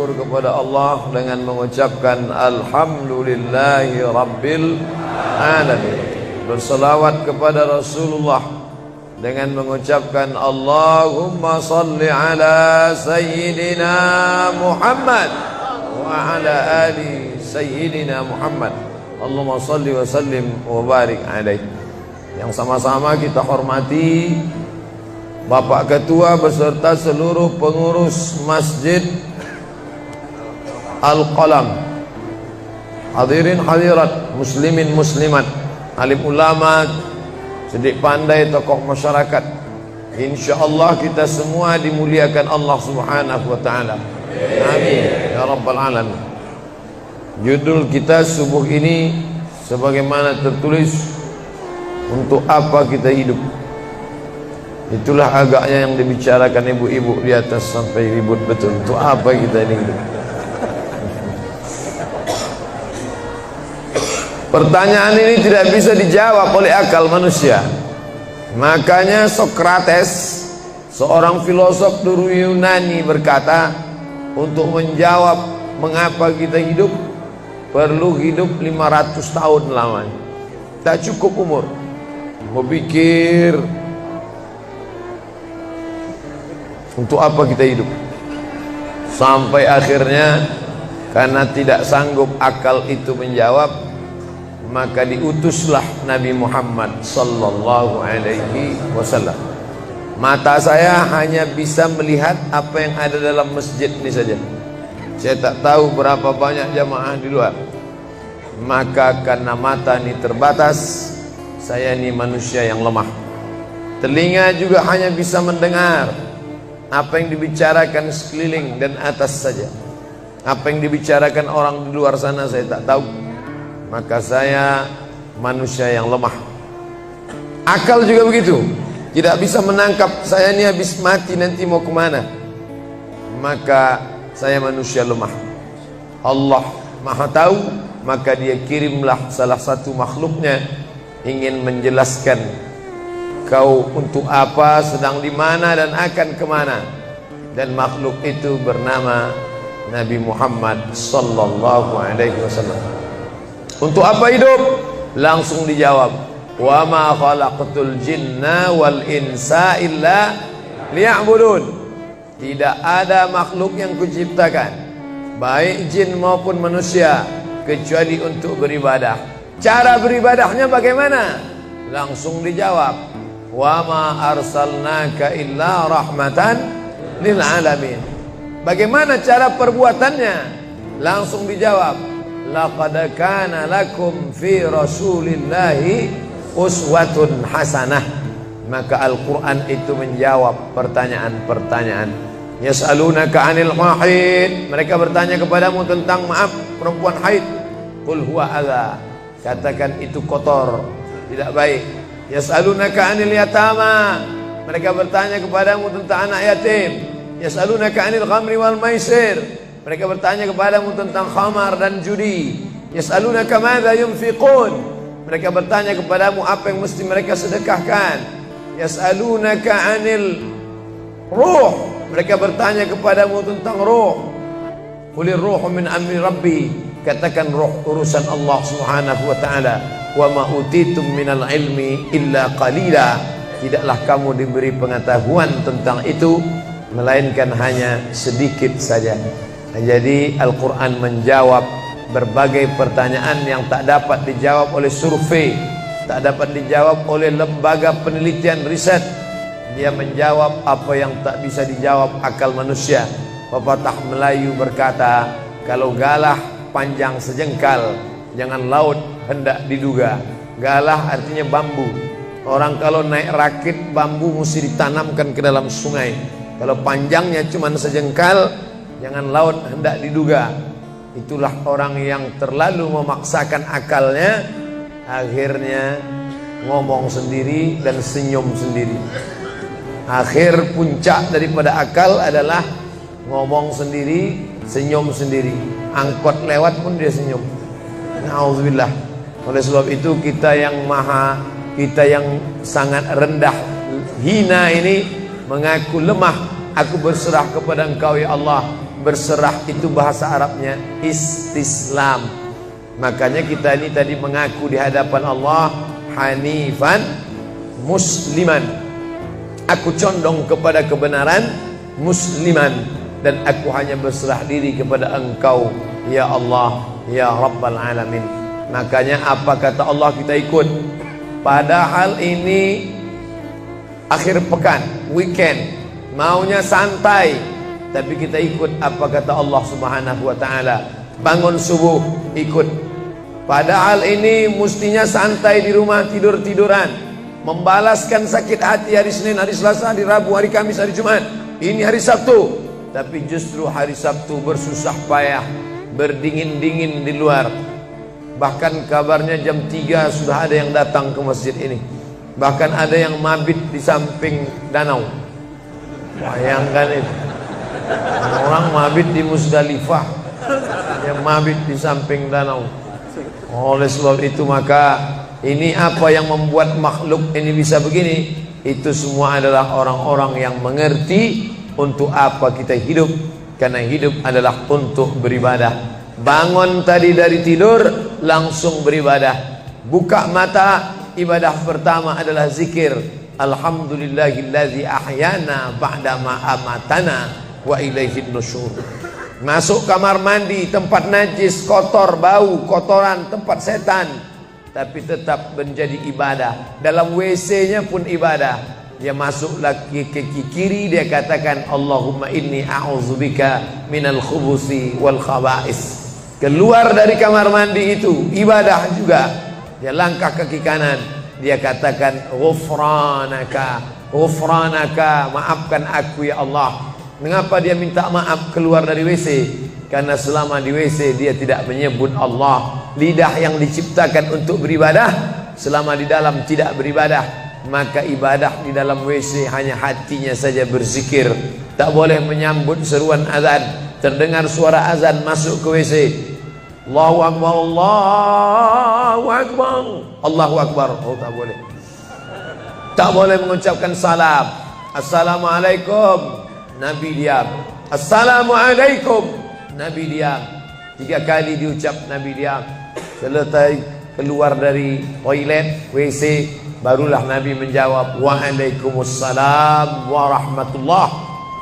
bersyukur kepada Allah dengan mengucapkan Alhamdulillahi Rabbil Alamin. Berselawat kepada Rasulullah dengan mengucapkan Allahumma salli ala Sayyidina Muhammad wa ala ali Sayyidina Muhammad. Allahumma salli wa sallim wa barik alaih. Yang sama-sama kita hormati Bapak Ketua beserta seluruh pengurus Masjid Al-Qalam, hadirin hadirat, muslimin muslimat, alim ulama, sedik pandai, tokoh masyarakat. InsyaAllah kita semua dimuliakan Allah Subhanahu wa ta'ala. Amin ya rabbal alamin. Judul kita subuh ini sebagaimana tertulis, untuk apa kita hidup. Itulah agaknya yang dibicarakan ibu-ibu di atas sampai ribut betul. Untuk apa kita ini hidup? Pertanyaan ini tidak bisa dijawab oleh akal manusia. Makanya Sokrates, seorang filosof dulu Yunani, berkata, untuk menjawab mengapa kita hidup, perlu hidup 500 tahun lamanya. Tak cukup umur berpikir untuk apa kita hidup. Sampai akhirnya karena tidak sanggup akal itu menjawab, maka diutuslah Nabi Muhammad sallallahu alaihi wasallam. Mata saya hanya bisa melihat apa yang ada dalam masjid ini saja. Saya tak tahu berapa banyak jamaah di luar. Maka karena mata ini terbatas, saya ini manusia yang lemah. Telinga juga hanya bisa mendengar apa yang dibicarakan sekeliling dan atas saja. Apa yang dibicarakan orang di luar sana saya tak tahu. Maka saya manusia yang lemah. Akal juga begitu, tidak bisa menangkap saya ini habis mati nanti mau kemana. Maka saya manusia lemah. Allah Maha tahu, maka dia kirimlah salah satu makhluknya ingin menjelaskan kau untuk apa, sedang di mana dan akan kemana. Dan makhluk itu bernama Nabi Muhammad sallallahu alaihi wasallam. Untuk apa hidup? Langsung dijawab, wa ma khalaqtul jinna wal insa illa liya'budun. Tidak ada makhluk yang kuciptakan, baik jin maupun manusia, kecuali untuk beribadah. Cara beribadahnya bagaimana? Langsung dijawab, wa ma arsalnaka illa rahmatan lil alamin. Bagaimana cara perbuatannya? Langsung dijawab, laqad kana lakum fi rasulillahi uswatun hasanah. Maka Al-Quran itu menjawab pertanyaan-pertanyaan. Yas'alunaka 'anil mahid, mereka bertanya kepadamu tentang perempuan haid. Qul huwa adza, katakan itu kotor, tidak baik. Yas'alunaka 'anil yatama, mereka bertanya kepadamu tentang anak yatim. Yas'alunaka 'anil khamri wal maisir, mereka bertanya kepadamu tentang khamar dan judi. Yas'alunaka madza yunfiqun, mereka bertanya kepadamu apa yang mesti mereka sedekahkan. Yas'alunaka 'anil ruh, mereka bertanya kepadamu tentang ruh. Qulir ruhu min amri rabbi, katakan ruh urusan Allah Subhanahu wa ta'ala. Wa ma utitum minal ilmi illa qalila, tidaklah kamu diberi pengetahuan tentang itu melainkan hanya sedikit saja. Jadi Al-Quran menjawab berbagai pertanyaan yang tak dapat dijawab oleh survei, tak dapat dijawab oleh lembaga penelitian riset. Dia menjawab apa yang tak bisa dijawab akal manusia. Pepatah Melayu berkata, kalau galah panjang sejengkal, jangan laut hendak diduga. Galah artinya bambu. Orang kalau naik rakit bambu mesti ditanamkan ke dalam sungai. Kalau panjangnya cuma sejengkal, jangan laut hendak diduga. Itulah orang yang terlalu memaksakan akalnya, akhirnya ngomong sendiri dan senyum sendiri. Akhir puncak daripada akal adalah ngomong sendiri, senyum sendiri. Angkot lewat pun dia senyum. Na'udzubillah. Oleh sebab itu kita yang sangat rendah, hina ini mengaku lemah. Aku berserah kepada Engkau ya Allah. Berserah itu bahasa Arabnya istislam. Makanya kita ini tadi mengaku di hadapan Allah hanifan musliman. Aku condong kepada kebenaran, musliman, dan aku hanya berserah diri kepada Engkau ya Allah ya Rabbal Alamin. Makanya apa kata Allah kita ikut. Padahal ini akhir pekan, weekend, maunya santai, tapi kita ikut apa kata Allah Subhanahu wa taala. Bangun subuh ikut. Padahal ini mestinya santai di rumah, tidur-tiduran, membalaskan sakit hati hari Senin, hari Selasa, hari Rabu, hari Kamis, hari Jumat. Ini hari Sabtu, tapi justru hari Sabtu bersusah payah, berdingin-dingin di luar. Bahkan kabarnya jam 3 sudah ada yang datang ke masjid ini. Bahkan ada yang mabit di samping danau. Bayangkan itu. Orang mabit di Musdalifah, yang mabit di samping danau. Oleh sebab itu maka ini apa yang membuat makhluk ini bisa begini? Itu semua adalah orang-orang yang mengerti untuk apa kita hidup. Karena hidup adalah untuk beribadah. Bangun tadi dari tidur langsung beribadah. Buka mata, ibadah pertama adalah zikir. Alhamdulillahillazi ahyana ba'dama amatana wa ilaihin nusyur. Masuk kamar mandi, tempat najis, kotor, bau, kotoran, tempat setan, tapi tetap menjadi ibadah. Dalam WC-nya pun ibadah. Dia masuk lagi ke kiri, dia katakan Allahumma inni a'udzubika minal khubusi wal khaba'is. Keluar dari kamar mandi itu ibadah juga. Dia langkah kaki kanan, dia katakan ghufranaka, ghufranaka, maafkan aku ya Allah. Mengapa dia minta maaf keluar dari WC? Karena selama di WC dia tidak menyebut Allah. Lidah yang diciptakan untuk beribadah, selama di dalam tidak beribadah, maka ibadah di dalam WC hanya hatinya saja berzikir. Tak boleh menyambut seruan azan. Terdengar suara azan masuk ke WC, Allahu Akbar, Allahu Akbar, Allahu Akbar. Oh, tak boleh. Tak boleh mengucapkan salam. Assalamualaikum, Nabi diam. Assalamualaikum, Nabi diam. 3 kali diucap, Nabi diam. Selesai keluar dari toilet, WC, barulah Nabi menjawab Waalaikumsalam warahmatullah.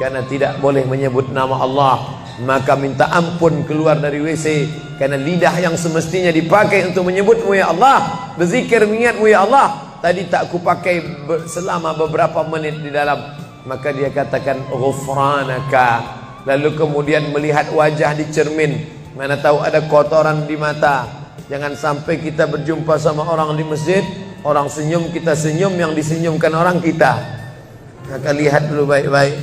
Karena tidak boleh menyebut nama Allah, maka minta ampun keluar dari WC. Karena lidah yang semestinya dipakai untuk menyebutmu ya Allah, berzikir mengingatmu ya Allah, tadi tak kupakai selama beberapa menit di dalam. Maka dia katakan ghufranaka. Lalu kemudian melihat wajah di cermin, mana tahu ada kotoran di mata. Jangan sampai kita berjumpa sama orang di masjid, orang senyum, kita senyum, yang disenyumkan orang kita. Maka lihat dulu baik-baik.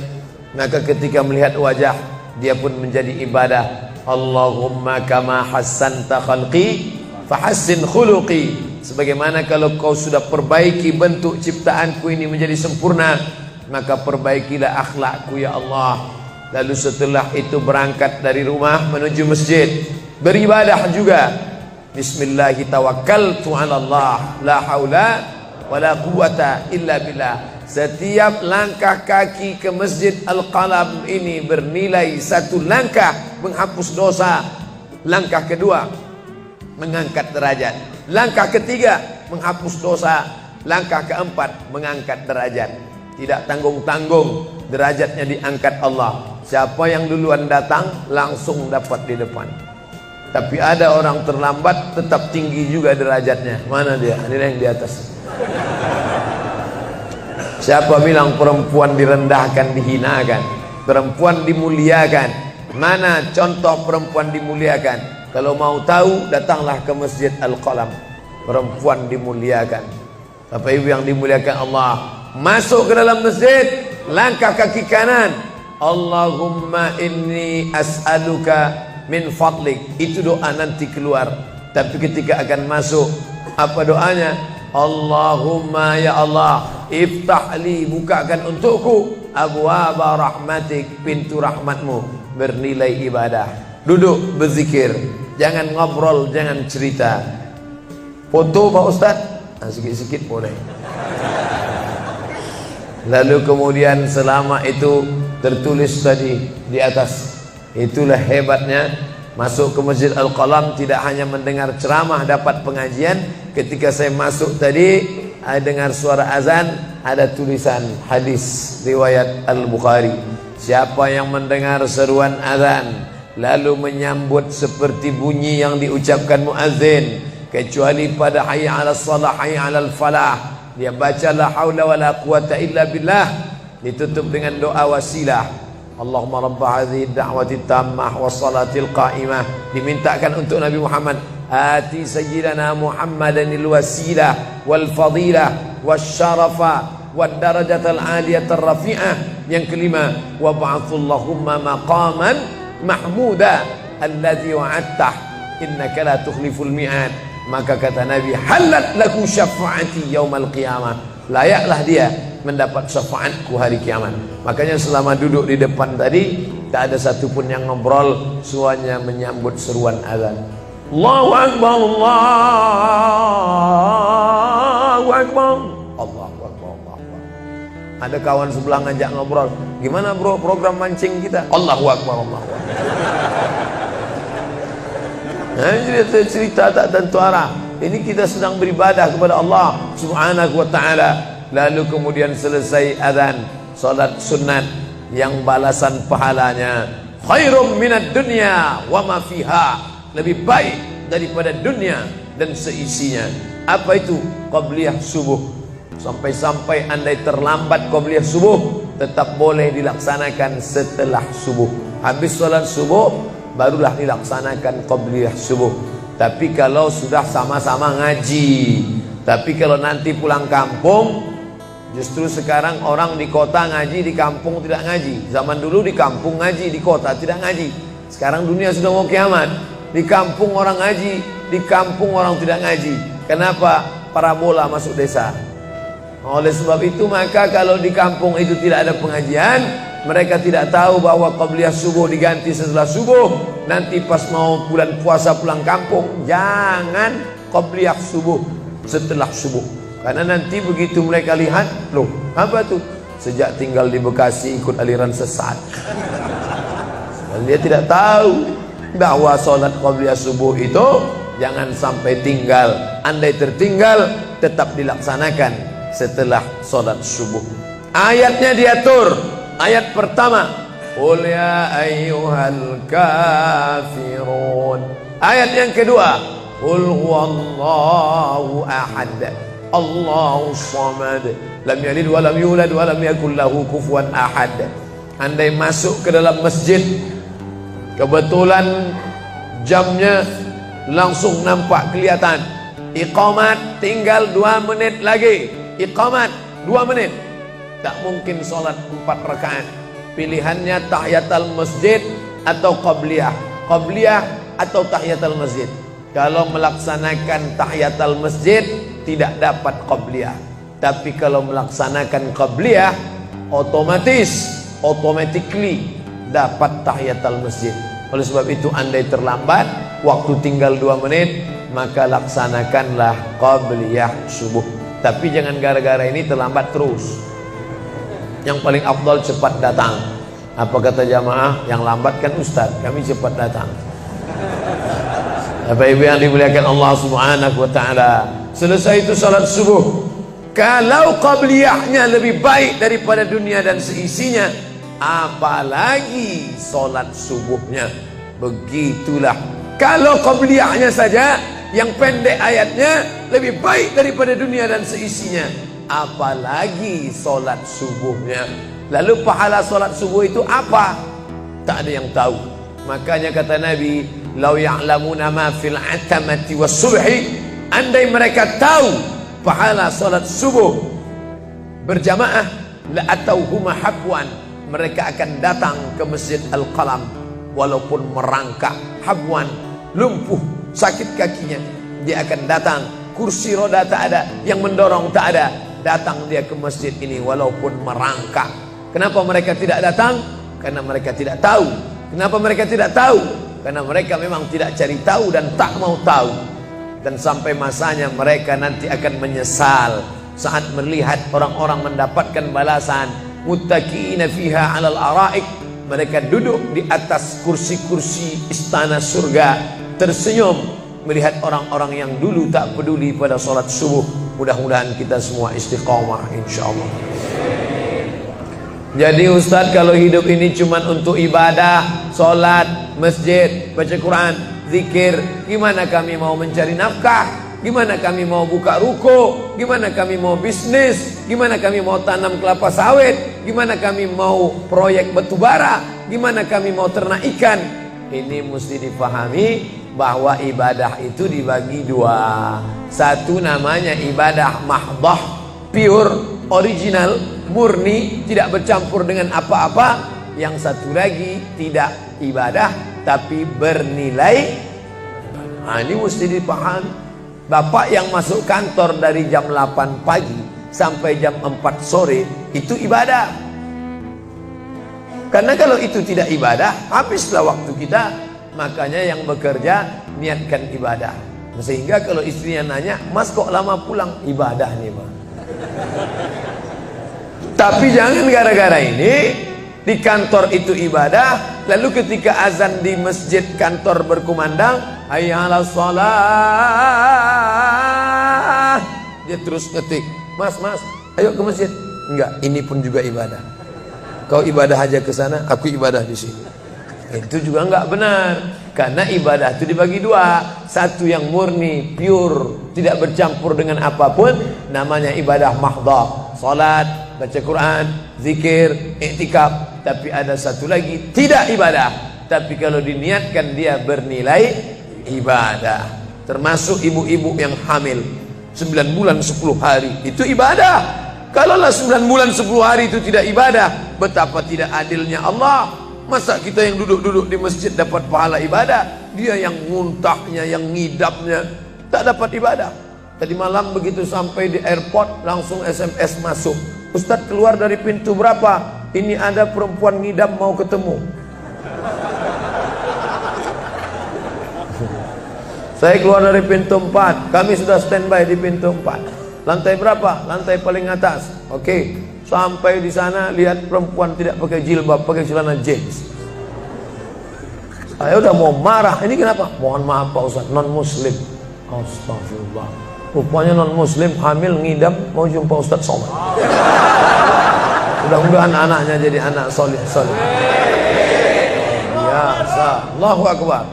Maka ketika melihat wajah, dia pun menjadi ibadah. Allahumma kama hassanta khalqi fahassin khuluqi. Sebagaimana kalau kau sudah perbaiki bentuk ciptaanku ini menjadi sempurna, maka perbaikilah akhlakku ya Allah. Lalu setelah itu berangkat dari rumah menuju masjid, beribadah juga. Bismillahi tawakkaltu ala Allah, la haula wala quwata illa billah. Setiap langkah kaki ke Masjid Al-Qalam ini bernilai 1 langkah menghapus dosa. Langkah kedua mengangkat derajat. Langkah ketiga menghapus dosa. Langkah keempat mengangkat derajat. Tidak tanggung-tanggung, derajatnya diangkat Allah. Siapa yang duluan datang langsung dapat di depan. Tapi ada orang terlambat tetap tinggi juga derajatnya. Mana dia? Ini yang di atas. Siapa bilang perempuan direndahkan, dihinakan? Perempuan dimuliakan. Mana contoh perempuan dimuliakan? Kalau mau tahu, datanglah ke Masjid Al-Qalam. Perempuan dimuliakan. Bapak Ibu yang dimuliakan Allah, masuk ke dalam masjid, langkah kaki kanan, Allahumma inni as'aluka min fadlik. Itu doa nanti keluar. Tapi ketika akan masuk, apa doanya? Allahumma ya Allah, iftahli, bukakan untukku abwaba rahmatik, pintu rahmatmu, bernilai ibadah. Duduk berzikir, jangan ngobrol, jangan cerita. Foto Pak Ustaz, sikit-sikit boleh. Lalu kemudian selama itu tertulis tadi di atas, Itulah hebatnya masuk ke Masjid Al-Qalam, tidak hanya mendengar ceramah, dapat pengajian. Ketika saya masuk tadi, dengar suara azan, ada tulisan hadis riwayat Al-Bukhari. Siapa yang mendengar seruan azan lalu menyambut seperti bunyi yang diucapkan muazzin, kecuali pada hayya 'alas shalah, hayya 'alal falah, dia baca la haula wala quwata illa billah, ditutup dengan doa wasilah. Allahumma rabb hadhihi ad-da'wati tammah was-salatil qa'imah, dimintakan untuk Nabi Muhammad, ati sayyidina Muhammadanil wasilah wal fadilah wasyarafa wad darajatal aliyatar rafi'ah. Yang kelima, wa ba'athallahumma maqaman mahmuda alladzi wa'adtah innaka la tukhliful mi'ad. Maka kata Nabi, halat laku syafaati yaumal qiyamah, layaklah dia mendapat syafaatku hari kiamat. Makanya selama duduk di depan tadi, tak ada satupun yang ngobrol, semuanya menyambut seruan azan. Allahu Akbar, Allahu Akbar, Allahu Akbar, Allahu Akbar. Ada kawan sebelah ngajak ngobrol, gimana bro program mancing kita? Allahu Akbar, Allahu Akbar. Nah, cerita tak tentu arah. Ini kita sedang beribadah kepada Allah Subhanahu wa ta'ala. Lalu kemudian selesai azan, salat sunat yang balasan pahalanya khairum minad dunya wa ma fiha, lebih baik daripada dunia dan seisinya. Apa itu? Qabliyah subuh. Sampai-sampai andai terlambat qabliyah subuh, tetap boleh dilaksanakan setelah subuh. Habis salat subuh barulah dilaksanakan qabliyah subuh. Tapi kalau sudah sama-sama ngaji, tapi kalau nanti pulang kampung, justru sekarang orang di kota ngaji, di kampung tidak ngaji. Zaman dulu di kampung ngaji, di kota tidak ngaji. Sekarang dunia sudah mau kiamat. Di kampung orang ngaji, di kampung orang tidak ngaji. Kenapa? Parabola masuk desa. Oleh sebab itu, maka kalau di kampung itu tidak ada pengajian, mereka tidak tahu bahwa qabliyah subuh diganti setelah subuh. Nanti pas mau bulan puasa pulang kampung, jangan qabliyah subuh setelah subuh. Karena nanti begitu mereka lihat, loh apa tuh? Sejak tinggal di Bekasi ikut aliran sesat. Dan dia tidak tahu bahwa sholat qabliyah subuh itu jangan sampai tinggal. Andai tertinggal, tetap dilaksanakan setelah sholat subuh. Ayatnya diatur. Ayat pertama, qul ya ayyuhal kafirun. Ayat yang kedua, qul huwallahu ahad, Allahu samad, lam yalid wa lam yulad wa lam yakul lahu kufuwan ahad. Andai masuk ke dalam masjid, kebetulan jamnya langsung nampak kelihatan, iqamat tinggal 2 menit lagi, iqamat 2 menit, tak mungkin sholat 4 rakaat. Pilihannya tahiyatul masjid atau qabliyah, qabliyah atau tahiyatul masjid. Kalau melaksanakan tahiyatul masjid tidak dapat qabliyah. Tapi kalau melaksanakan qabliyah, automatically dapat tahiyatul masjid. Oleh sebab itu, andai terlambat, waktu tinggal 2 menit, maka laksanakanlah qabliyah subuh. Tapi jangan gara-gara ini terlambat terus. Yang paling afdal cepat datang. Apa kata jamaah? Yang lambat kan ustaz, kami cepat datang. Bapak-ibu yang dimuliakan Allah Subhanahu wa ta'ala, selesai itu salat subuh. Kalau qabliyahnya lebih baik daripada dunia dan seisinya, apalagi salat subuhnya. Begitulah. Kalau qabliyahnya saja yang pendek ayatnya lebih baik daripada dunia dan seisinya, apalagi solat subuhnya. Lalu pahala solat subuh itu apa? Tak ada yang tahu. Makanya kata Nabi, lau ya'lamuna ma fil atamati was subhi, andai mereka tahu pahala solat subuh berjamaah, la atauhuma habwan, mereka akan datang ke Masjid Al-Qalam walaupun merangkak. Habwan, lumpuh, sakit kakinya, dia akan datang. Kursi roda tak ada, yang mendorong tak ada, datang dia ke masjid ini walaupun merangkak. Kenapa mereka tidak datang? Karena mereka tidak tahu. Kenapa mereka tidak tahu? Karena mereka memang tidak cari tahu dan tak mau tahu. Dan sampai masanya mereka nanti akan menyesal saat melihat orang-orang mendapatkan balasan muttaqiina fiha 'alal araik, Mereka duduk di atas kursi-kursi istana surga, tersenyum melihat orang-orang yang dulu tak peduli pada sholat subuh. Mudah-mudahan kita semua istiqomah insyaallah. Jadi Ustadz, kalau hidup ini cuma untuk ibadah, sholat, masjid, baca Quran, zikir, gimana kami mau mencari nafkah? Gimana kami mau buka ruko? Gimana kami mau bisnis? Gimana kami mau tanam kelapa sawit? Gimana kami mau proyek batubara? Gimana kami mau ternak ikan? Ini mesti dipahami bahwa ibadah itu dibagi dua. Satu namanya ibadah mahdah, pure, original, murni, tidak bercampur dengan apa-apa. Yang satu lagi tidak ibadah tapi bernilai. Nah, ini mesti dipahami. Bapak yang masuk kantor dari jam 8 pagi sampai jam 4 sore itu ibadah. Karena kalau itu tidak ibadah, habislah waktu kita. Makanya yang bekerja niatkan ibadah. Sehingga kalau istrinya nanya, "Mas kok lama pulang?" Ibadah nih, Pak. Tapi jangan gara-gara ini di kantor itu ibadah, lalu ketika azan di masjid kantor berkumandang, hayya 'alas shalah, dia terus ngetik, "Mas, ayo ke masjid." Enggak, ini pun juga ibadah. Kau ibadah aja ke sana, aku ibadah di sini. Itu juga enggak benar. Karena ibadah itu dibagi dua. Satu yang murni, pure, tidak bercampur dengan apapun, namanya ibadah mahdhah. Salat, baca Quran, zikir, iktikaf. Tapi ada satu lagi tidak ibadah, tapi kalau diniatkan dia bernilai ibadah. Termasuk ibu-ibu yang hamil 9 bulan 10 hari itu ibadah. Kalaulah 9 bulan 10 hari itu tidak ibadah, betapa tidak adilnya Allah. Masa kita yang duduk-duduk di masjid dapat pahala ibadah, dia yang muntahnya, yang ngidapnya tak dapat ibadah. Tadi malam begitu sampai di airport langsung SMS masuk, "Ustadz, keluar dari pintu berapa? Ini ada perempuan ngidam mau ketemu." Saya keluar dari pintu 4, kami sudah standby di pintu 4. Lantai berapa? Lantai paling atas. Oke. Sampai di sana lihat perempuan tidak pakai jilbab, pakai celana jeans. Saya udah mau marah. Ini kenapa? "Mohon maaf Pak Ustaz, non muslim." Astagfirullah. Rupanya non muslim hamil ngidam mau jumpa Ustaz Somad. Mudah-mudahan anaknya jadi anak soleh. Biasa. Allahu Akbar.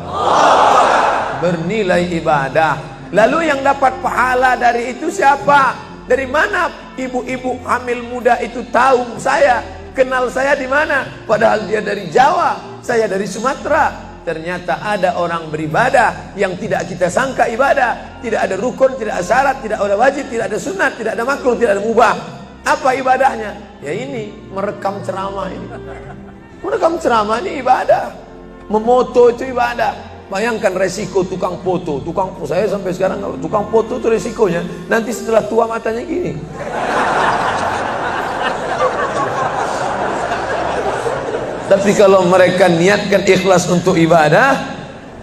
Bernilai ibadah. Lalu yang dapat pahala dari itu siapa? Dari mana ibu-ibu hamil muda itu tahu saya? Kenal saya di mana? Padahal dia dari Jawa, saya dari Sumatera. Ternyata ada orang beribadah yang tidak kita sangka ibadah. Tidak ada rukun, tidak ada syarat, tidak ada wajib, tidak ada sunat, tidak ada makruh, tidak ada mubah. Apa ibadahnya? Ya ini, merekam ceramah ini. Merekam ceramah ini ibadah. Memoto itu ibadah. Bayangkan resiko tukang foto. Saya sampai sekarang tukang foto itu resikonya nanti setelah tua matanya gini. Tapi kalau mereka niatkan ikhlas untuk ibadah,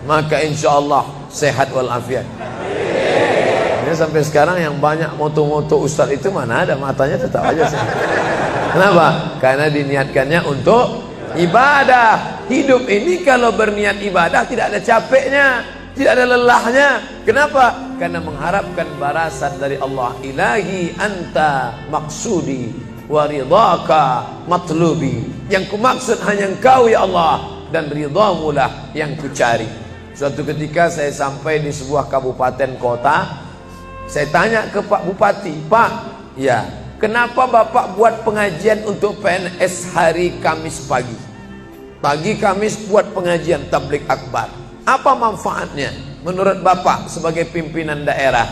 maka insya Allah sehat walafiat. Ini sampai sekarang yang banyak moto-moto ustadz itu mana ada matanya tetap aja sehat. Kenapa? Karena diniatkannya untuk ibadah. Hidup ini kalau berniat ibadah tidak ada capeknya, tidak ada lelahnya. Kenapa? Karena mengharapkan balasan dari Allah. Ilahi anta maksudi wa ridhaka matlubi. Yang kumaksud hanya Engkau ya Allah, dan ridhamu lah yang kucari. Suatu ketika saya sampai di sebuah kabupaten kota, saya tanya ke Pak Bupati, "Pak, ya, kenapa Bapak buat pengajian untuk PNS hari Kamis pagi? Pagi Kamis buat pengajian tabligh akbar. Apa manfaatnya menurut Bapak sebagai pimpinan daerah?"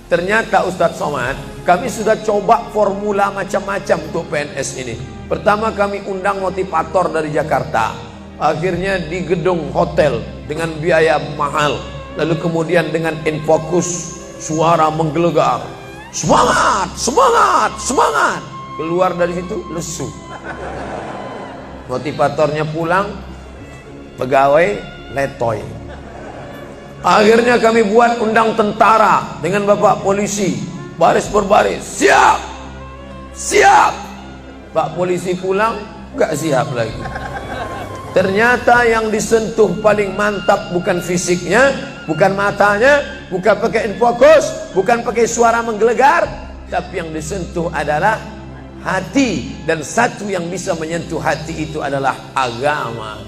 Ternyata Ustadz Somad, kami sudah coba formula macam-macam untuk PNS ini. Pertama kami undang motivator dari Jakarta. Akhirnya di gedung hotel dengan biaya mahal. Lalu kemudian dengan infocus, suara menggelegar. Semangat, semangat, semangat. Keluar dari situ lesu. Motivatornya pulang, pegawai letoy. Akhirnya kami buat undang tentara dengan bapak polisi, baris berbaris, siap, siap. Pak polisi pulang, gak siap lagi. Ternyata yang disentuh paling mantap bukan fisiknya, bukan matanya, bukan pakai infocus, bukan pakai suara menggelegar, tapi yang disentuh adalah hati. Dan satu yang bisa menyentuh hati itu adalah agama.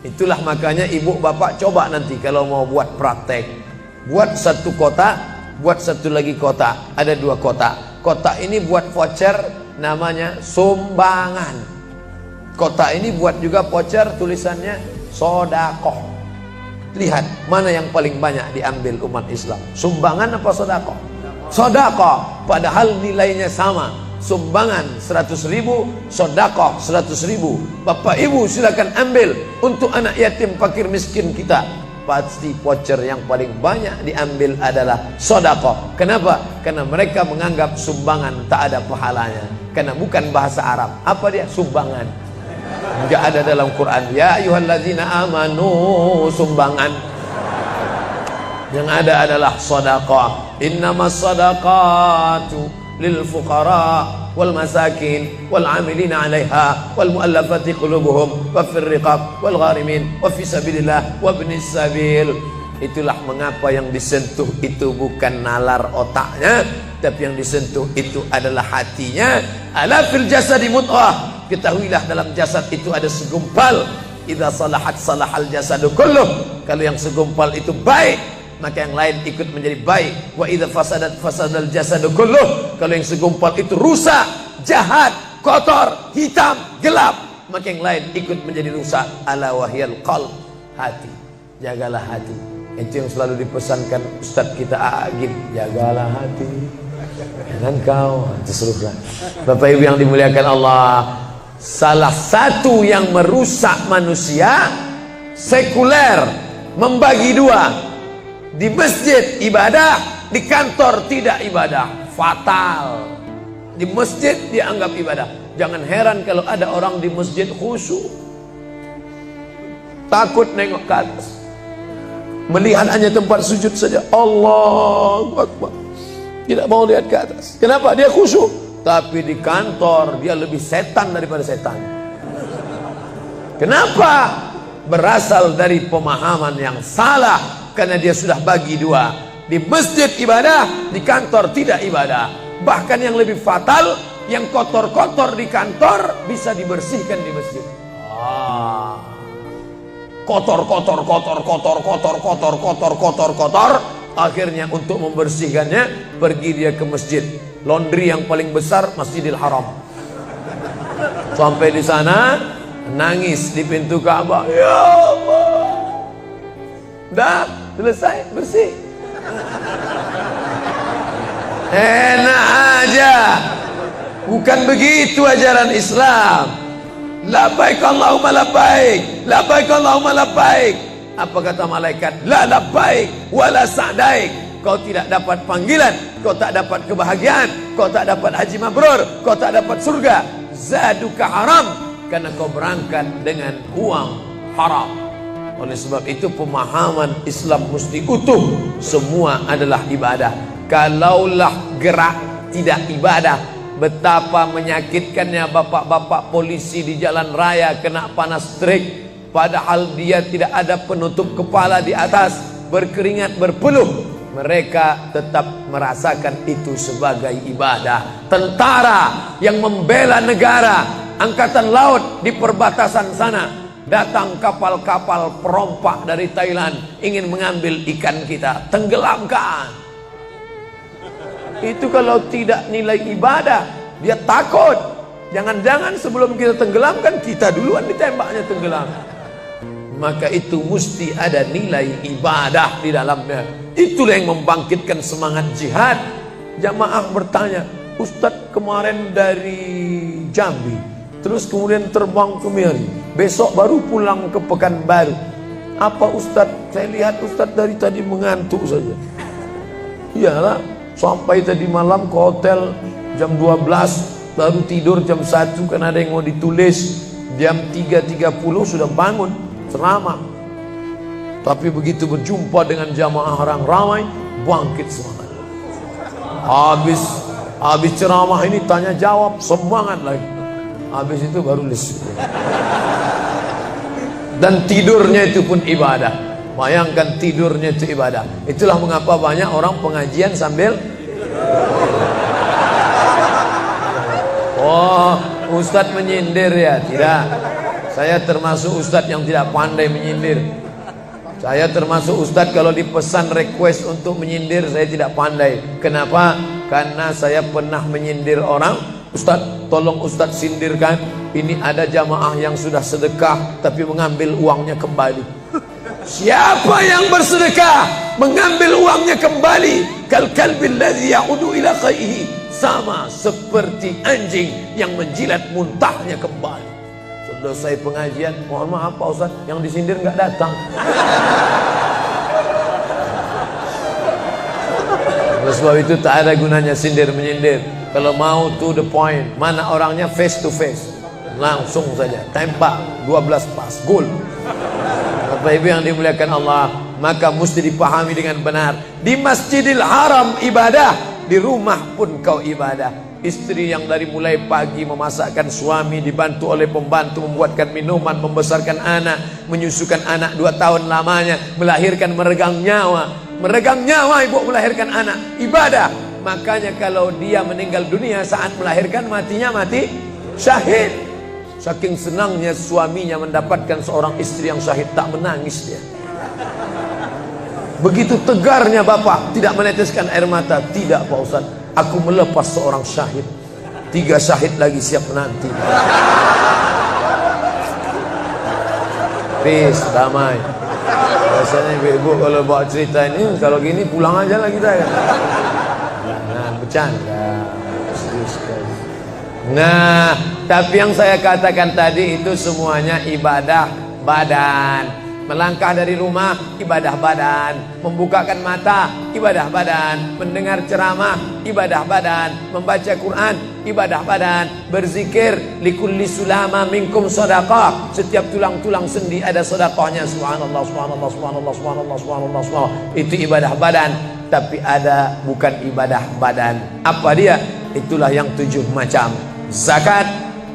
Itulah makanya ibu bapak coba nanti kalau mau buat praktek, buat satu kotak, buat satu lagi kotak, ada dua kotak. Kotak ini buat voucher namanya sumbangan. Kotak ini buat juga voucher tulisannya sodakoh. Lihat mana yang paling banyak diambil umat Islam, sumbangan apa sodakoh? Sodakoh, padahal nilainya sama. Sumbangan 100.000, sodakoh 100.000. Bapak ibu silakan ambil untuk anak yatim fakir miskin kita. Pasti voucher yang paling banyak diambil adalah sodakoh. Kenapa? Karena mereka menganggap sumbangan tak ada pahalanya, karena bukan bahasa Arab. Apa dia? Sumbangan. Enggak ada dalam Quran. Ya ayyuhalladzina amanu, sumbangan. Yang ada adalah sedekah. Innamas shadaqatu lil fuqara wal masakin wal 'amilina 'alaiha wal mu'allafati qulubuhum wa fir riqab wal gharimin wa fi sabilillah wa ibnis sabil. Itulah mengapa yang disentuh itu bukan nalar otaknya, tapi yang disentuh itu adalah hatinya. Ala fil jasadi mudghah. Ketahuilah dalam jasad itu ada segumpal. Idza salahat salahal jasadu kulluh. Kalau yang segumpal itu baik, maka yang lain ikut menjadi baik. Wa idza fasadat fasadal jasadu kulluh. Kalau yang segumpal itu rusak, jahat, kotor, hitam, gelap, maka yang lain ikut menjadi rusak. Ala wahyal qalb, hati. Jagalah hati. Itu yang selalu dipesankan Ustadz kita Agim, jagalah hati. Jangan kau terserah. Bapak Ibu yang dimuliakan Allah, salah satu yang merusak manusia sekuler, membagi dua. Di masjid ibadah, di kantor tidak ibadah. Fatal. Di masjid dianggap ibadah. Jangan heran kalau ada orang di masjid khusyuk, takut nengok ke atas, melihat hanya tempat sujud saja. Allahu Akbar, tidak mau lihat ke atas. Kenapa? Dia khusyuk. Tapi di kantor dia lebih setan daripada setan. Kenapa? Berasal dari pemahaman yang salah. Karena dia sudah bagi dua. Di masjid ibadah, di kantor tidak ibadah. Bahkan yang lebih fatal, yang kotor-kotor di kantor bisa dibersihkan di masjid. Kotor. Akhirnya untuk membersihkannya pergi dia ke masjid. Laundry yang paling besar Masjidil Haram. Sampai di sana nangis di pintu Ka'bah. Ya Allah, dah selesai bersih. Enak aja. Bukan begitu ajaran Islam. Labbaik Allahumma labbaik, labbaik Allahumma labbaik. Apa kata malaikat? La labbaik wala sa'daik. Kau tidak dapat panggilan, kau tak dapat kebahagiaan, kau tak dapat haji mabrur, kau tak dapat surga. Zaduka haram, karena kau berangkat dengan uang haram. Oleh sebab itu pemahaman Islam mesti utuh. Semua adalah ibadah. Kalaulah gerak tidak ibadah, betapa menyakitkannya bapak-bapak polisi di jalan raya kena panas terik, padahal dia tidak ada penutup kepala di atas, berkeringat berpeluh. Mereka tetap merasakan itu sebagai ibadah. Tentara yang membela negara, angkatan laut di perbatasan sana, datang kapal-kapal perompak dari Thailand ingin mengambil ikan kita, tenggelamkan. Itu kalau tidak nilai ibadah, dia takut. Jangan-jangan sebelum kita tenggelamkan, kita duluan ditembaknya tenggelam. Maka itu mesti ada nilai ibadah di dalamnya. Itulah yang membangkitkan semangat jihad. Jamaah bertanya, Ustadz kemarin dari Jambi, terus kemudian terbang ke Miri, besok baru pulang ke Pekanbaru. Apa Ustadz? Saya lihat Ustadz dari tadi mengantuk saja. Iyalah, sampai tadi malam ke hotel jam 12, baru tidur jam 1 karena ada yang mau ditulis. Jam 3.30 sudah bangun ceramah. Tapi begitu berjumpa dengan jamaah orang ramai, bangkit semangat. Habis ceramah ini tanya jawab, semangat lagi. Habis itu baru lesu. Dan tidurnya itu pun ibadah. Bayangkan, tidurnya itu ibadah. Itulah mengapa banyak orang pengajian sambil oh, ustadz menyindir ya? Tidak. Saya termasuk ustadz yang tidak pandai menyindir. Saya termasuk ustadz kalau dipesan request untuk menyindir, saya tidak pandai. Kenapa? Karena saya pernah menyindir orang. Ustadz, tolong ustadz sindirkan. Ini ada jamaah yang sudah sedekah tapi mengambil uangnya kembali. Siapa yang bersedekah mengambil uangnya kembali? Kal kalbil ladzi ya'udu ila qaihi, sama seperti anjing yang menjilat muntahnya kembali. Selesai pengajian, mohon maaf Pak Ustaz, yang disindir nggak datang. Oleh sebab itu tak ada gunanya sindir menyindir. Kalau mau to the point, mana orangnya face to face, langsung saja tembak 12 pas, gol. Bapak Ibu yang dimuliakan Allah, maka mesti dipahami dengan benar. Di Masjidil Haram ibadah, di rumah pun kau ibadah. Istri yang dari mulai pagi memasakkan suami, dibantu oleh pembantu membuatkan minuman, membesarkan anak, menyusukan anak 2 tahun lamanya, melahirkan, meregang nyawa ibu melahirkan anak, ibadah. Makanya kalau dia meninggal dunia saat melahirkan, matinya mati syahid. Saking senangnya suaminya mendapatkan seorang istri yang syahid, tak menangis dia. Begitu tegarnya bapak, tidak meneteskan air mata. Tidak Pak Ustaz, aku melepas seorang syahid, 3 syahid lagi siap menanti. Peace, damai. Biasanya ibu-ibu kalau bawa cerita ini, kalau gini pulang aja lah kita kan. Nah, bercanda. Serius sekali. Nah, tapi yang saya katakan tadi itu semuanya ibadah badan. Melangkah dari rumah, ibadah badan. Membukakan mata, ibadah badan. Mendengar ceramah, ibadah badan. Membaca Quran, ibadah badan. Berzikir, likulli sulama minkum sadaqah. Setiap tulang-tulang sendi ada sedekahnya. Subhanallah, subhanallah, subhanallah, subhanallah, subhanallah, subhanallah. Itu ibadah badan. Tapi ada bukan ibadah badan. Apa dia? Itulah yang 7 macam. Zakat,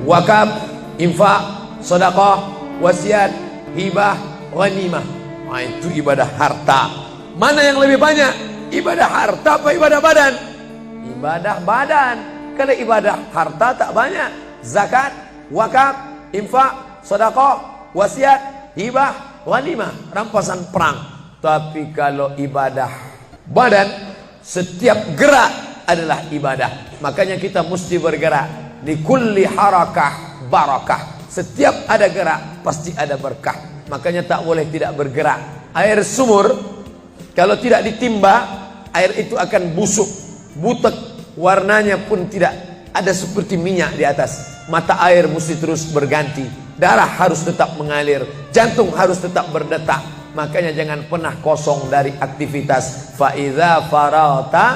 wakaf, infak, sedekah, wasiat, hibah, ghanimah. Nah, itu ibadah harta. Mana yang lebih banyak? Ibadah harta apa ibadah badan? Ibadah badan. Kalau ibadah harta tak banyak. Zakat, wakaf, infak, sedekah, wasiat, hibah, ghanimah, rampasan perang. Tapi kalau ibadah badan, setiap gerak adalah ibadah. Makanya kita mesti bergerak. Di kulli harakah barakah. Setiap ada gerak pasti ada berkah. Makanya tak boleh tidak bergerak. Air sumur kalau tidak ditimba, air itu akan busuk, butek, warnanya pun tidak ada seperti minyak di atas. Mata air mesti terus berganti. Darah harus tetap mengalir, jantung harus tetap berdetak. Makanya jangan pernah kosong dari aktivitas. Fa idza farata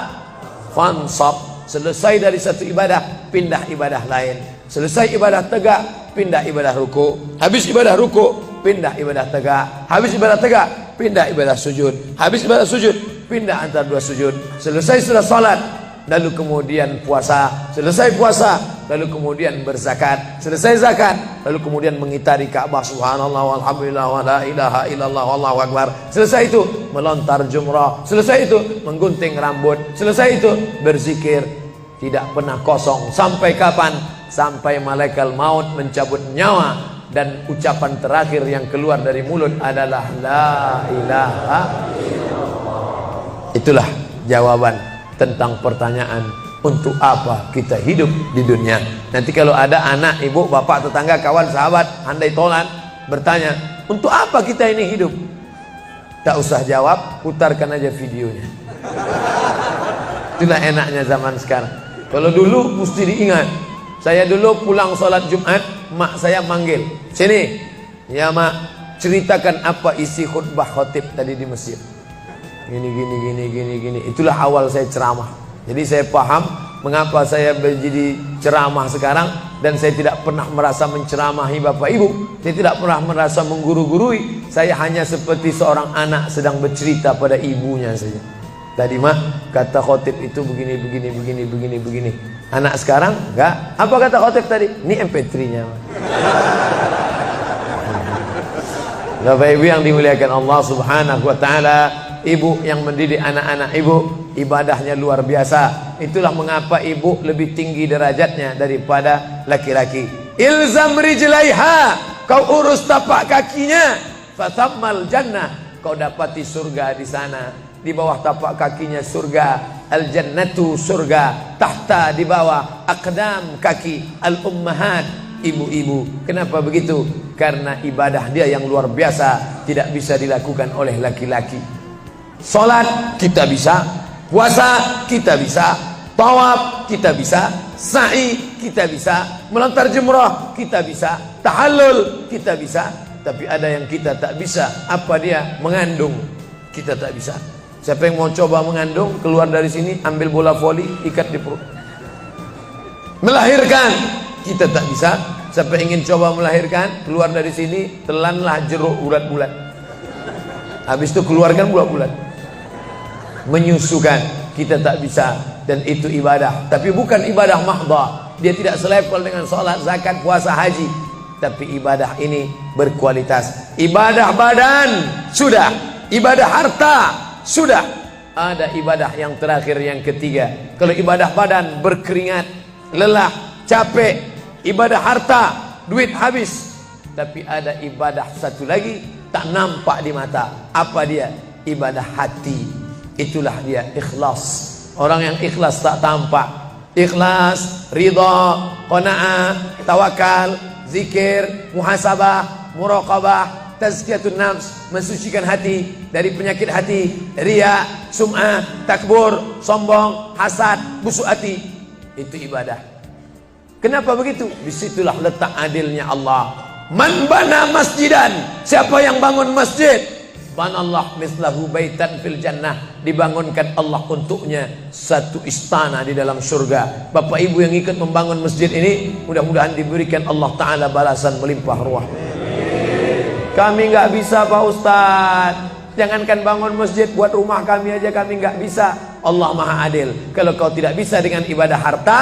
fansab. Selesai dari satu ibadah, pindah ibadah lain. Selesai ibadah tegak, pindah ibadah ruku. Habis ibadah ruku, pindah ibadah tegak. Habis ibadah tegak, pindah ibadah sujud. Habis ibadah sujud, pindah antara 2 sujud. Selesai sudah salat, lalu kemudian puasa. Selesai puasa, lalu kemudian berzakat. Selesai zakat, lalu kemudian mengitari Ka'bah. Subhanallah walhamdulillah wa la ilaha illallah wallahu akbar. Selesai itu melontar jumrah. Selesai itu menggunting rambut. Selesai itu berzikir. Tidak pernah kosong. Sampai kapan? Sampai malaikat maut mencabut nyawa dan ucapan terakhir yang keluar dari mulut adalah la ilaha illallah. Itulah jawaban tentang pertanyaan untuk apa kita hidup di dunia. Nanti kalau ada anak, ibu, bapak, tetangga, kawan, sahabat, andai tolan bertanya, untuk apa kita ini hidup? Tak usah jawab, putarkan aja videonya. Itulah enaknya zaman sekarang. Kalau dulu mesti diingat. Saya dulu pulang sholat Jumat, mak saya manggil, sini ya mak, ceritakan apa isi khutbah khotib tadi di masjid. Gini. Itulah awal saya ceramah. Jadi saya paham mengapa saya menjadi ceramah sekarang. Dan saya tidak pernah merasa menceramahi bapak ibu. Saya tidak pernah merasa mengguru-gurui. Saya hanya seperti seorang anak sedang bercerita pada ibunya saja. Tadi mak, kata khotib itu begini. Anak sekarang enggak. Apa kata khotib tadi? Ini MP3-nya. Bapak Ibu yang dimuliakan Allah Subhanahu wa taala, ibu yang mendidik anak-anak ibu, ibadahnya luar biasa. Itulah mengapa ibu lebih tinggi derajatnya daripada laki-laki. Ilzam rijlaiha, kau urus tapak kakinya, fathammal jannah, kau dapati surga di sana. Di bawah tapak kakinya surga, al jannatu surga, tahta di bawah aqdam kaki al ummahat, ibu-ibu. Kenapa begitu? Karena ibadah dia yang luar biasa, tidak bisa dilakukan oleh laki-laki. Salat kita bisa, puasa kita bisa, tawaf kita bisa, sa'i kita bisa, melontar jumrah kita bisa, tahallul kita bisa. Tapi ada yang kita tak bisa. Apa dia? Mengandung kita tak bisa. Siapa yang mau coba mengandung, keluar dari sini, ambil bola voli, ikat di perut. Melahirkan kita tak bisa. Siapa ingin coba melahirkan, keluar dari sini, telanlah jeruk bulat-bulat. Habis itu keluarkan bulat-bulat. Menyusukan kita tak bisa, dan itu ibadah. Tapi bukan ibadah mahdhah. Dia tidak selevel dengan salat, zakat, puasa, haji. Tapi ibadah ini berkualitas. Ibadah badan sudah, ibadah harta sudah. Ada ibadah yang terakhir, yang ketiga. Kalau ibadah badan berkeringat, lelah, capek. Ibadah harta, duit habis. Tapi ada ibadah satu lagi, tak nampak di mata. Apa dia? Ibadah hati. Itulah dia ikhlas. Orang yang ikhlas tak tampak. Ikhlas, ridha, qanaah, tawakal, zikir, muhasabah, muraqabah, tazkiyatun nafs, mensucikan hati dari penyakit hati, riya, sum'ah, takbur, sombong, hasad, busuk hati. Itu ibadah. Kenapa begitu? Disitulah letak adilnya Allah. Man bana masjidan, siapa yang bangun masjid, banallah mislahu baitan fil jannah, dibangunkan Allah untuknya satu istana di dalam surga. Bapak ibu yang ikut membangun masjid ini, mudah-mudahan diberikan Allah Ta'ala balasan melimpah ruah. Kami nggak bisa Pak Ustaz, jangankan bangun masjid, buat rumah kami aja kami nggak bisa. Allah Maha Adil. Kalau kau tidak bisa dengan ibadah harta,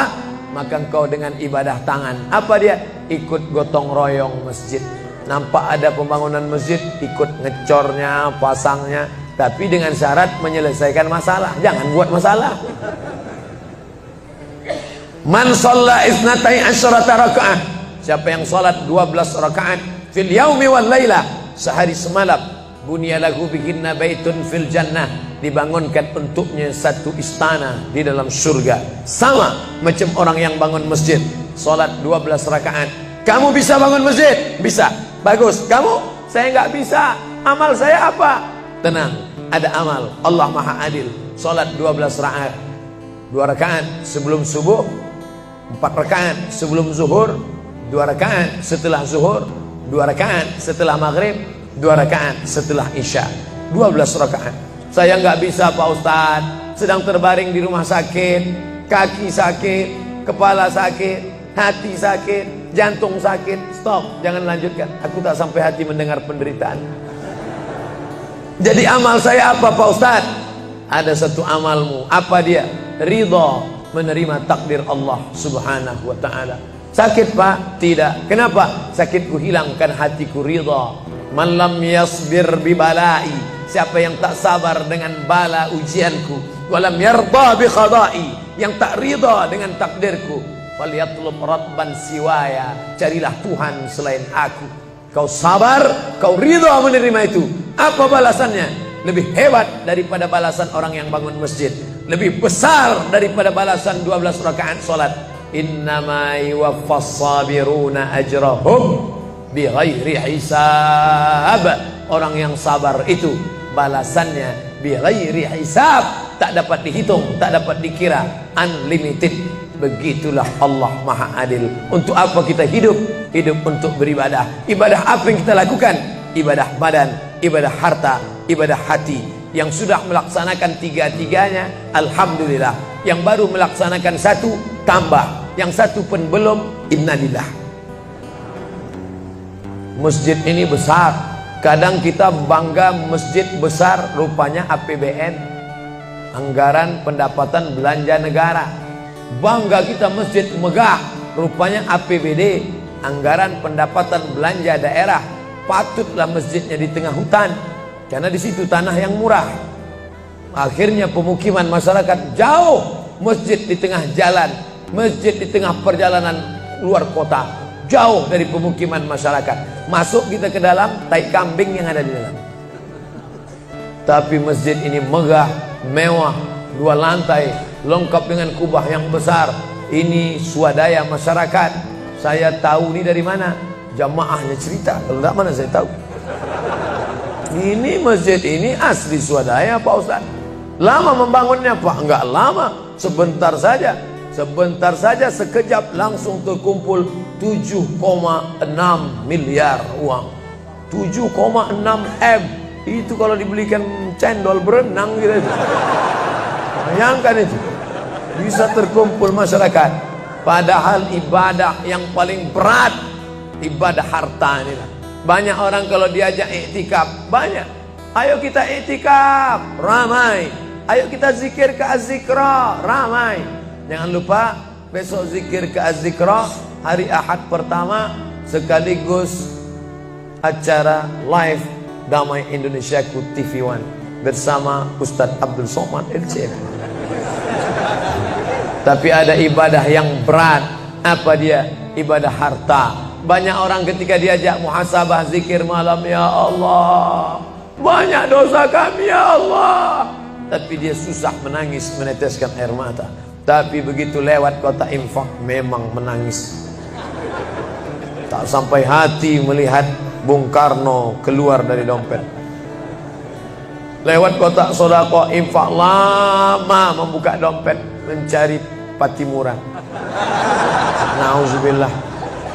maka engkau dengan ibadah tangan. Apa dia? Ikut gotong royong masjid. Nampak ada pembangunan masjid, ikut ngecornya, pasangnya. Tapi dengan syarat menyelesaikan masalah. Jangan buat masalah. Man shalla isnatai asyrata rakaah, siapa yang salat 12 rakaat fil yaumi wal lailah, sehari semalam, bunyalahu bihinna baitun fil jannah, dibangunkan untuknya satu istana di dalam surga. Sama macam orang yang bangun masjid, salat 12 rakaat. Kamu bisa bangun masjid? Bisa. Bagus. Kamu? Saya nggak bisa. Amal saya apa? Tenang, ada amal. Allah Maha Adil. Salat 12 rakaat. 2 rakaat sebelum subuh, 4 rakaat sebelum zuhur, 2 rakaat setelah zuhur, 2 rakaat setelah maghrib, 2 rakaat setelah isya. 12 rakaat. Saya nggak bisa Pak Ustaz, sedang terbaring di rumah sakit, kaki sakit, kepala sakit, hati sakit, jantung sakit. Stop, jangan lanjutkan. Aku tak sampai hati mendengar penderitaan. Jadi amal saya apa Pak Ustaz? Ada satu amalmu. Apa dia? Ridha, menerima takdir Allah Subhanahu wa ta'ala. Sakit Pak? Tidak. Kenapa? Sakitku hilangkan hatiku ridha. Man lam yasbir bibalai, siapa yang tak sabar dengan bala ujianku, walam yarda bi qada'i, yang tak ridha dengan takdirku, falyatlub rabban siwaya, carilah Tuhan selain aku. Kau sabar, kau ridha menerima itu. Apa balasannya? Lebih hebat daripada balasan orang yang bangun masjid, lebih besar daripada balasan 12 rakaat salat. Innama yuwaffas sabiruna ajrahum bighairi hisab. Orang yang sabar itu balasannya bighairi hisab, tak dapat dihitung, tak dapat dikira, unlimited. Begitulah Allah Maha Adil. Untuk apa kita hidup? Hidup untuk beribadah. Ibadah apa yang kita lakukan? Ibadah badan, ibadah harta, ibadah hati. Yang sudah melaksanakan tiga-tiganya, alhamdulillah. Yang baru melaksanakan satu, tambah. Yang satu pun belum, innalillah. Masjid ini besar. Kadang kita bangga masjid besar, rupanya APBN, anggaran pendapatan belanja negara. Bangga kita masjid megah, rupanya APBD, anggaran pendapatan belanja daerah. patutlah masjidnya di tengah hutan, karena di situ tanah yang murah. Akhirnya pemukiman masyarakat jauh, masjid di tengah jalan, masjid di tengah perjalanan luar kota, jauh dari pemukiman masyarakat. Masuk kita ke dalam, tai kambing yang ada di dalam. Tapi masjid ini megah, mewah, 2 lantai, lengkap dengan kubah yang besar. Ini swadaya masyarakat. Saya tahu ini dari mana? Jamaahnya cerita. Kalau tidak, mana saya tahu. Ini masjid ini asli swadaya Pak Ustaz. Lama membangunnya Pak? Enggak lama, sebentar saja. Sebentar saja, sekejap langsung terkumpul 7,6 miliar uang. 7,6 M. Itu kalau dibelikan cendol berenang gitu. Bayangkan itu. Bisa terkumpul masyarakat. Padahal ibadah yang paling berat, ibadah harta ini. Banyak orang kalau diajak iktikaf, banyak. Ayo kita iktikaf, ramai. Ayo kita zikir ke Az-Zikra, ramai. Jangan lupa besok zikir ke Az-Zikra hari Ahad pertama, sekaligus acara live Damai Indonesiaku TV One bersama Ustadz Abdul Somad LCM. Tapi ada ibadah yang berat. Apa dia? Ibadah harta. Banyak orang ketika diajak muhasabah zikir malam, ya Allah, banyak dosa kami ya Allah, tapi dia susah menangis, meneteskan air mata. Tapi begitu lewat kota infak, memang menangis. Tak sampai hati melihat Bung Karno keluar dari dompet. Lewat kotak sodako infak, lama membuka dompet mencari Patimura. Nauzubillah.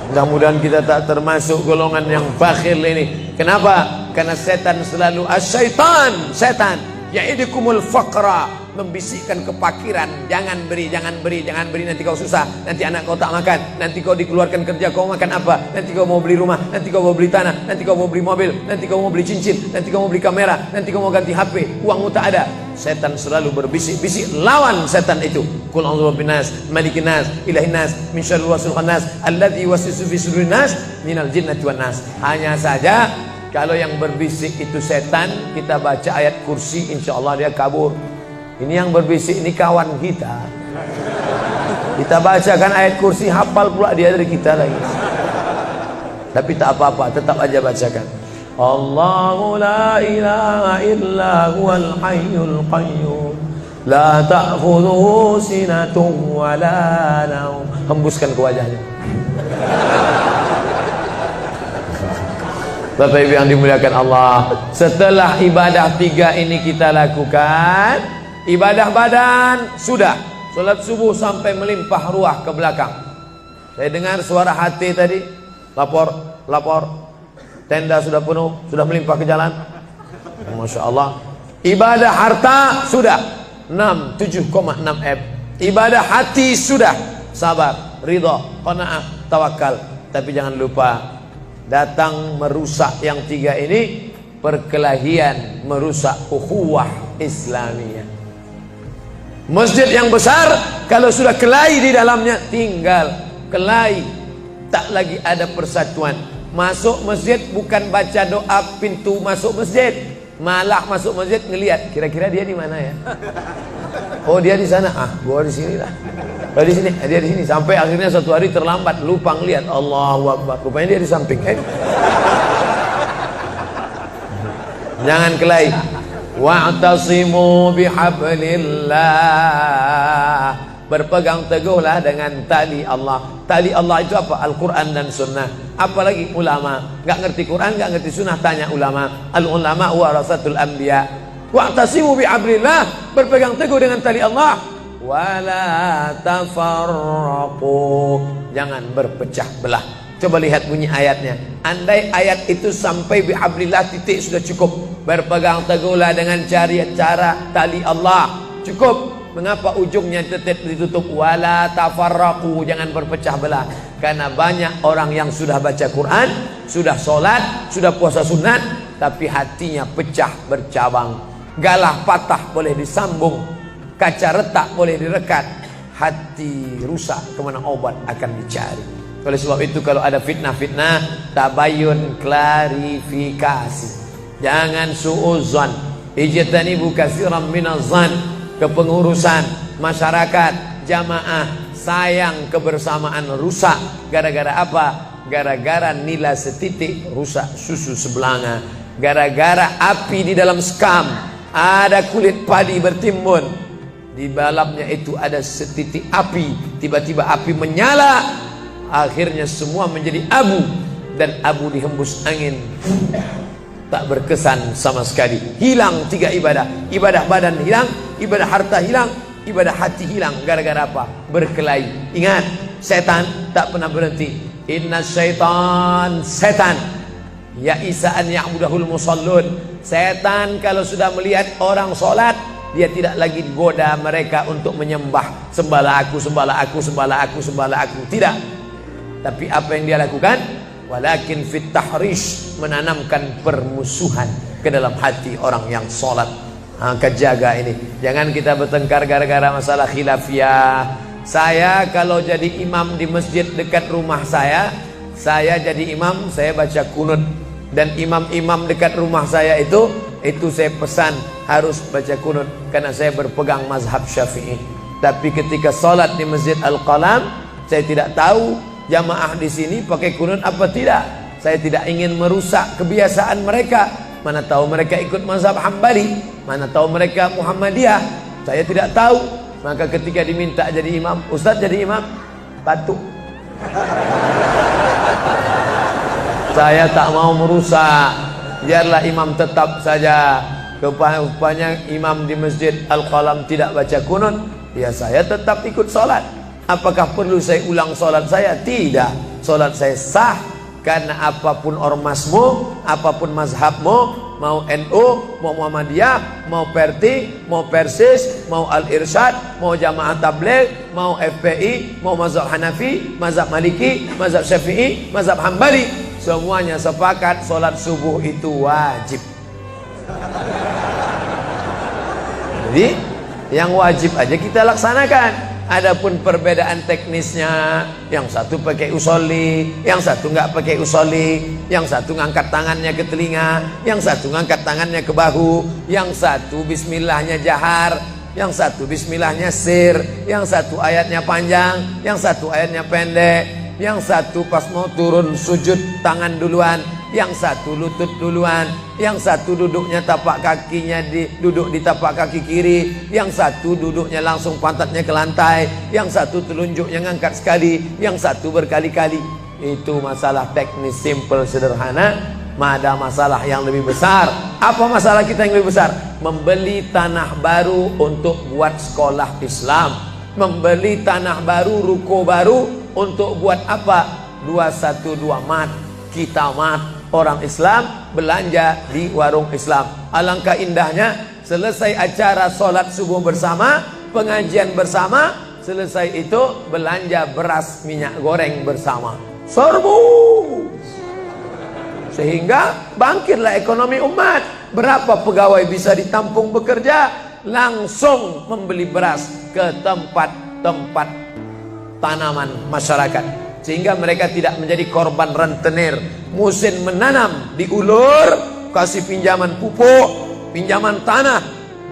Mudah-mudahan kita tak termasuk golongan yang bakhil ini. Kenapa? Karena setan selalu asyaitan, setan ya'idukumul faqra, membisikkan kepakiran. Jangan beri, jangan beri, jangan beri, nanti kau susah, nanti anak kau tak makan, nanti kau dikeluarkan kerja, kau makan apa, nanti kau mau beli rumah, nanti kau mau beli tanah, nanti kau mau beli mobil, nanti kau mau beli cincin, nanti kau mau beli kamera, nanti kau mau ganti HP, uangmu tak ada. Setan selalu berbisik-bisik. Lawan setan itu. Qul a'udzu birabbin nas, malikin nas, ilahin nas, min syarril waswasil khannas, alladzi yuwaswisu fi sudurin nas, minal jinnati wan nas. Hanya saja kalau yang berbisik itu setan, kita baca ayat kursi, insya Allah dia kabur. Ini yang berbisik ini kawan kita. Kita bacakan ayat kursi, hafal pula dia dari kita lagi. Tapi tak apa-apa, tetap aja bacakan. Allahu la ilaha illa huwal hayyul qayyum, la ta'khudhuhu sinatun wa la naum. Hembuskan ke wajahnya. Bapak Ibu yang dimuliakan Allah, setelah ibadah 3 ini kita lakukan, ibadah badan sudah, sholat subuh sampai melimpah ruah ke belakang. Saya dengar suara hati tadi, lapor, tenda sudah penuh, sudah melimpah ke jalan. Masya Allah. Ibadah harta sudah 7,6 M. Ibadah hati sudah, sabar, ridha, qanaah, tawakal. Tapi jangan lupa, datang merusak yang 3 ini, perkelahian, merusak ukhuwah Islamiyah. Masjid yang besar, kalau sudah kelahi di dalamnya, tinggal kelahi, tak lagi ada persatuan. Masuk masjid bukan baca doa pintu masuk masjid, malah masuk masjid ngelihat kira-kira dia di mana ya. Oh dia di sana, gua di sini lah. Oh di sini, dia di sini. Sampai akhirnya suatu hari terlambat, lupa ngelihat. Allahu Akbar, rupanya dia di samping. Jangan kelahi. Wa'tasimu bihablillah, berpegang teguhlah dengan tali Allah. Tali Allah itu apa? Al-Quran dan Sunnah. Apalagi ulama, nggak ngerti Quran, nggak ngerti Sunnah, tanya ulama. Al-ulama warasatul anbiya. Wa'tasimu bihablillah, berpegang teguh dengan tali Allah. Wala tafarraqu, jangan berpecah belah. Coba lihat bunyi ayatnya. Andai ayat itu sampai bihablillah titik sudah cukup. Berpegang teguhlah dengan cara tali Allah, cukup. Mengapa ujungnya tetap ditutup wala tafarraqu, jangan berpecah belah? Karena banyak orang yang sudah baca Quran, sudah sholat, sudah puasa sunat, tapi hatinya pecah bercabang. Galah patah boleh disambung, kaca retak boleh direkat, hati rusak kemana obat akan dicari. Oleh sebab itu kalau ada fitnah-fitnah, tabayun, klarifikasi. Jangan suudzon. Ijtanibu katsiran minaz-zan. Kepengurusan masyarakat, jamaah, sayang kebersamaan rusak. Gara-gara apa? Gara-gara nila setitik rusak susu sebelanga. Gara-gara api di dalam sekam, ada kulit padi bertimbun, di dalamnya itu ada setitik api, tiba-tiba api menyala, akhirnya semua menjadi abu, dan abu dihembus angin, tak berkesan sama sekali. Hilang 3 ibadah. Ibadah badan hilang, ibadah harta hilang, ibadah hati hilang. Gara-gara apa? Berkelahi. Ingat, setan tak pernah berhenti. Inna syaitan, setan ya isa'an ya'budahul musallun. Setan kalau sudah melihat orang sholat, dia tidak lagi goda mereka untuk menyembah, sembahlah aku, sembahlah aku, sembahlah aku, sembahlah aku. Tidak. Tapi apa yang dia lakukan? Walakin fit tahrish, menanamkan permusuhan ke dalam hati orang yang sholat. Kejaga ini. Jangan kita bertengkar gara-gara masalah khilafiyah. Saya kalau jadi imam di masjid dekat rumah saya jadi imam, saya baca kunut. Dan imam-imam dekat rumah saya itu saya pesan harus baca kunut, karena saya berpegang mazhab Syafi'i. Tapi ketika sholat di Masjid Al-Qalam, saya tidak tahu jamaah di sini pakai kunut apa tidak. Saya tidak ingin merusak kebiasaan mereka. Mana tahu mereka ikut mazhab Hambali, mana tahu mereka Muhammadiyah, saya tidak tahu. Maka ketika diminta jadi imam, Ustaz jadi imam, batuk. Saya tak mau merusak, biarlah imam tetap saja. Rupanya imam di Masjid Al-Qalam tidak baca kunut, ya saya tetap ikut sholat. Apakah perlu saya ulang sholat saya? Tidak. Sholat saya sah, karena apapun ormasmu, apapun mazhabmu, mau NU, mau Muhammadiyah, mau Perti, mau Persis, mau Al-Irsyad, mau Jamaah Tabligh, mau FPI, mau mazhab Hanafi, mazhab Maliki, mazhab Syafi'i, mazhab Hambali, semuanya sepakat sholat subuh itu wajib. Jadi yang wajib aja kita laksanakan. Adapun perbedaan teknisnya, yang satu pakai usolli, yang satu nggak pakai usolli, yang satu ngangkat tangannya ke telinga, yang satu ngangkat tangannya ke bahu, yang satu bismillahnya jahar, yang satu bismillahnya sir, yang satu ayatnya panjang, yang satu ayatnya pendek, yang satu pas mau turun sujud tangan duluan, yang satu lutut duluan, yang satu duduknya tapak kakinya duduk di tapak kaki kiri, yang satu duduknya langsung pantatnya ke lantai, yang satu telunjuknya ngangkat sekali, yang satu berkali-kali. Itu masalah teknis simple sederhana. Ada masalah yang lebih besar. Apa masalah kita yang lebih besar? Membeli tanah baru untuk buat sekolah Islam, membeli tanah baru, ruko baru untuk buat apa? 212 mat, kita mat. Orang Islam belanja di warung Islam. Alangkah indahnya, selesai acara sholat subuh bersama, pengajian bersama, selesai itu belanja beras minyak goreng bersama. Serbu. Sehingga bangkitlah ekonomi umat. Berapa pegawai bisa ditampung bekerja? Langsung membeli beras ke tempat-tempat tanaman masyarakat, sehingga mereka tidak menjadi korban rentenir. Musim menanam diulur, kasih pinjaman pupuk, pinjaman tanah.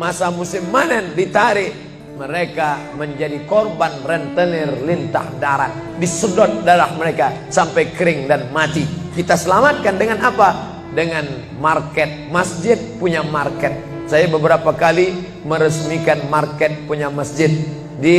Masa musim manen ditarik, mereka menjadi korban rentenir lintah darat. Disedot darah mereka sampai kering dan mati. Kita selamatkan dengan apa? Dengan market. Masjid punya market. Saya beberapa kali meresmikan market punya masjid di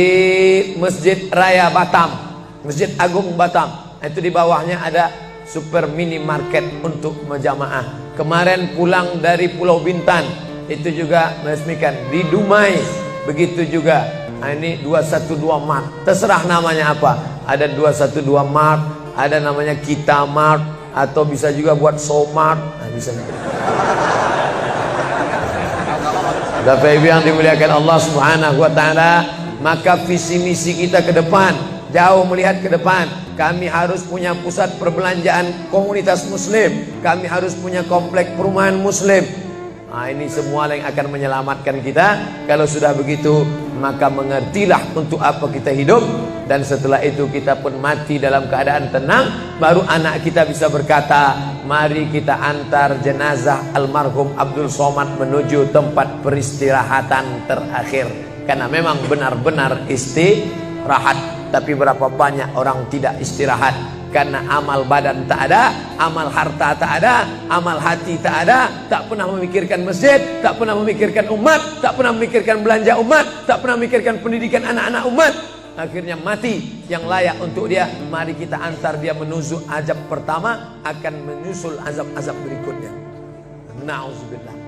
Masjid Raya Batam, Masjid Agung Batam. Itu di bawahnya ada super mini market untuk menjamaah. Kemarin pulang dari Pulau Bintan, itu juga meresmikan di Dumai. Begitu juga. Nah, ini 212 Mart. Terserah namanya apa. Ada 212 Mart, ada namanya Kita Mart, atau bisa juga buat Somart. Nah, bisa. Bapak Ibu yang dimuliakan Allah Subhanahu wa taala, maka visi misi kita ke depan, jauh melihat ke depan. Kami harus punya pusat perbelanjaan komunitas muslim, kami harus punya komplek perumahan muslim. Nah, ini semua yang akan menyelamatkan kita. Kalau sudah begitu, maka mengertilah untuk apa kita hidup, dan setelah itu kita pun mati dalam keadaan tenang. Baru anak kita bisa berkata, mari kita antar jenazah almarhum Abdul Somad menuju tempat peristirahatan terakhir, karena memang benar-benar istirahat. Tapi berapa banyak orang tidak istirahat karena amal badan tak ada, amal harta tak ada, amal hati tak ada, tak pernah memikirkan masjid, tak pernah memikirkan umat, tak pernah memikirkan belanja umat, tak pernah memikirkan pendidikan anak-anak umat. Akhirnya mati yang layak untuk dia. Mari kita antar dia menuju azab pertama, akan menyusul azab-azab berikutnya. Na'udzubillah.